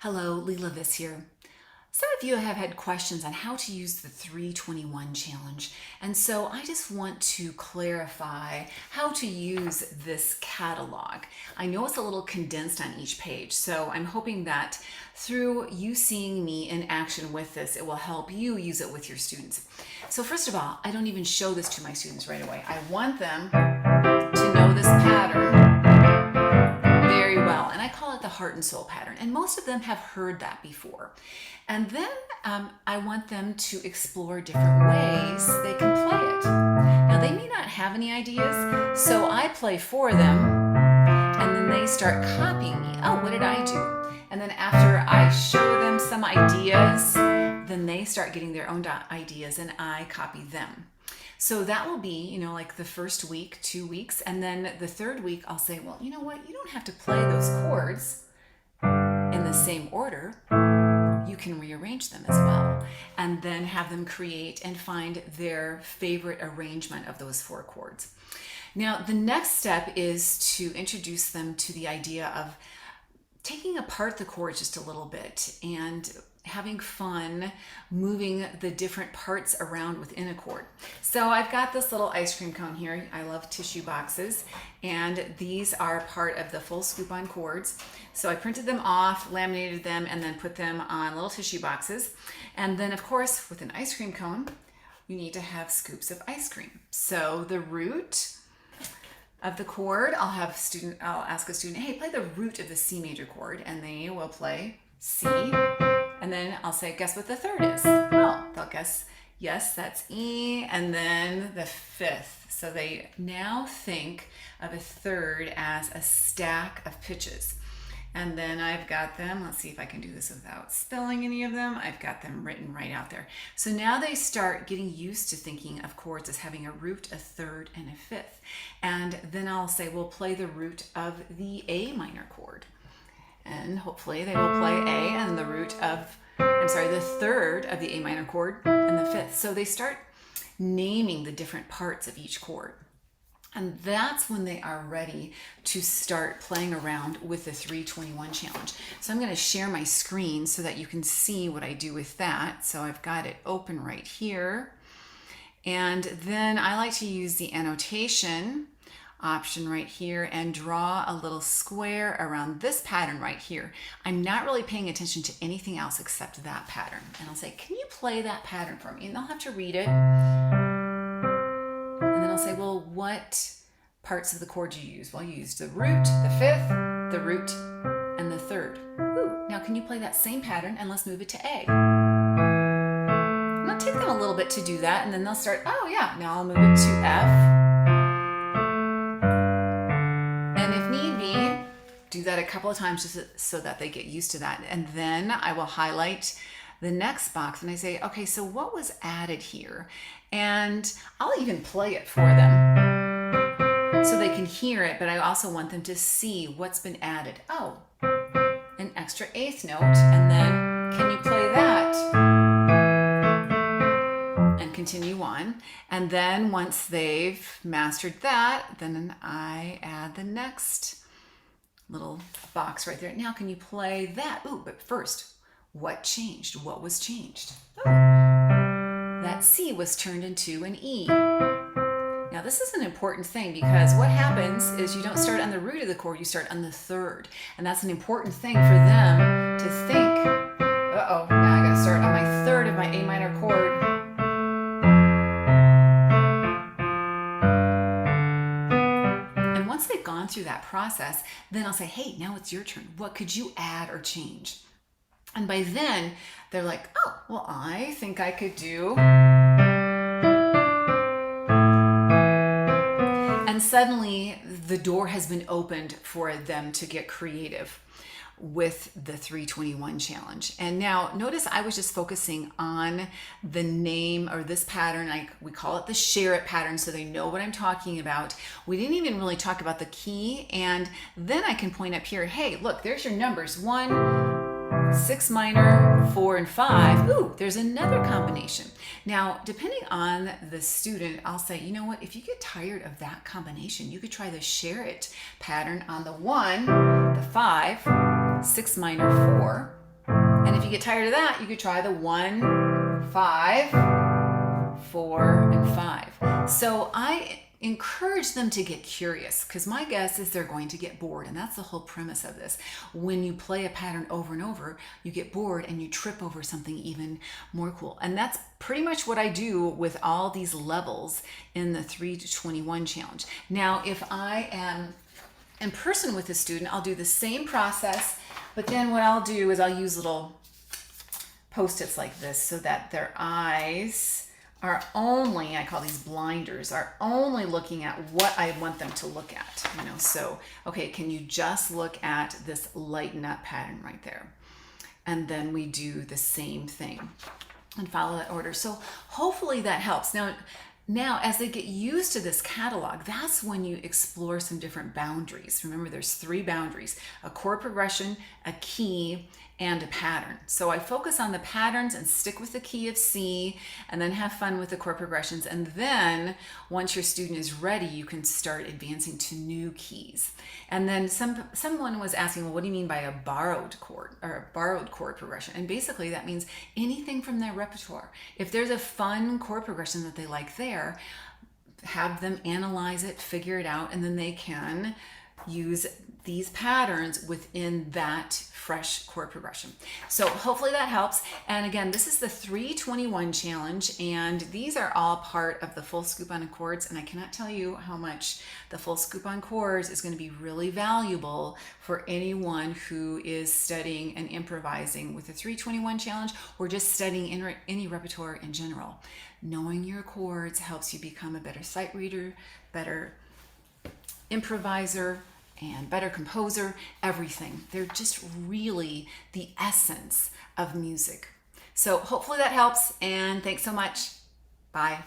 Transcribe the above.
Hello, Leela Viss here. Some of you have had questions on how to use the 321 challenge, and so I just want to clarify how to use this catalog. I know it's a little condensed on each page, so I'm hoping that through you seeing me in action with this, it will help you use it with your students. So first of all, I don't even show this to my students right away. I want them to know this pattern very well, and I call it the heart and soul pattern, and most of them have heard that before. And then I want them to explore different ways they can play it. Now they may not have any ideas, so I play for them, and then they start copying me. Oh, what did I do? And then after I show them some ideas, then they start getting their own ideas and I copy them. So that will be, like the first week, 2 weeks, and then the third week I'll say, well, you know what? You don't have to play those chords in the same order. You can rearrange them as well, and then have them create and find their favorite arrangement of those 4 chords. Now, the next step is to introduce them to the idea of taking apart the chords just a little bit and having fun moving the different parts around within a chord. So I've got this little ice cream cone here. I love tissue boxes, and these are part of the full scoop on chords. So I printed them off, laminated them, and then put them on little tissue boxes. And then of course, with an ice cream cone, you need to have scoops of ice cream. So the root of the chord, I'll ask a student, hey, play the root of the C major chord, and they will play C. And then I'll say, guess what the third is? Well, they'll guess, yes, that's E, and then the fifth. So they now think of a third as a stack of pitches. And then I've got them, let's see if I can do this without spelling any of them. I've got them written right out there. So now they start getting used to thinking of chords as having a root, a third, and a fifth. And then I'll say, we'll play the root of the A minor chord. And hopefully they will play A and the the third of the A minor chord and the fifth. So they start naming the different parts of each chord. And that's when they are ready to start playing around with the 321 challenge. So I'm going to share my screen so that you can see what I do with that. So I've got it open right here. And then I like to use the annotation option right here and draw a little square around this pattern right here. I'm not really paying attention to anything else except that pattern. And I'll say, can you play that pattern for me? And they'll have to read it. And then I'll say, well, what parts of the chord do you use? Well, you used the root, the fifth, the root, and the third. Ooh, now can you play that same pattern and let's move it to A? And it'll take them a little bit to do that, and then they'll start, oh yeah, now I'll move it to F. Do that a couple of times just so that they get used to that. And then I will highlight the next box and I say, okay, so what was added here? And I'll even play it for them so they can hear it, but I also want them to see what's been added. Oh, an extra eighth note, and then can you play that? And continue on. And then once they've mastered that, then I add the next little box right there. Now can you play that? Ooh, but first, what changed? What was changed? Oh, that C was turned into an E. Now this is an important thing because what happens is you don't start on the root of the chord, you start on the third. And that's an important thing for them to think, uh-oh, now I gotta start on my third of my A minor chord. Once they've gone through that process, then I'll say, hey, now it's your turn. What could you add or change? And by then, they're like, oh, well, I think I could do. And suddenly, the door has been opened for them to get creative with the 321 challenge. And now notice I was just focusing on the name or this pattern. We call it the share it pattern so they know what I'm talking about. We didn't even really talk about the key. And then I can point up here, hey, look, there's your numbers. 1, 6 minor, 4, and 5. Ooh, there's another combination. Now, depending on the student, I'll say, you know what, if you get tired of that combination, you could try the share it pattern on the 1, the 5, 6 minor, 4, And if you get tired of that, you could try the 1, 5, 4, and 5. So I encourage them to get curious, because my guess is they're going to get bored, and that's the whole premise of this. When you play a pattern over and over, you get bored and you trip over something even more cool. And that's pretty much what I do with all these levels in the 3 to 21 challenge. Now, if I am in person with a student, I'll do the same process, but then what I'll do is I'll use little Post-its like this so that their eyes are only, I call these blinders, are only looking at what I want them to look at. So, okay, can you just look at this lighten up pattern right there? And then we do the same thing and follow that order. So hopefully that helps. Now, as they get used to this catalog, that's when you explore some different boundaries. Remember, there's 3 boundaries: a chord progression, a key, and a pattern. So I focus on the patterns and stick with the key of C, and then have fun with the chord progressions. And then once your student is ready, you can start advancing to new keys. And then someone was asking, well, what do you mean by a borrowed chord or a borrowed chord progression? And basically that means anything from their repertoire. If there's a fun chord progression that they like there, have them analyze it, figure it out, and then they can use these patterns within that fresh chord progression. So hopefully that helps. And again, this is the 321 challenge, and these are all part of the full scoop on chords. And I cannot tell you how much the full scoop on chords is going to be really valuable for anyone who is studying and improvising with the 321 challenge, or just studying any repertoire in general. Knowing your chords helps you become a better sight reader, better improviser, and better composer, everything. They're just really the essence of music. So hopefully that helps, and thanks so much. Bye.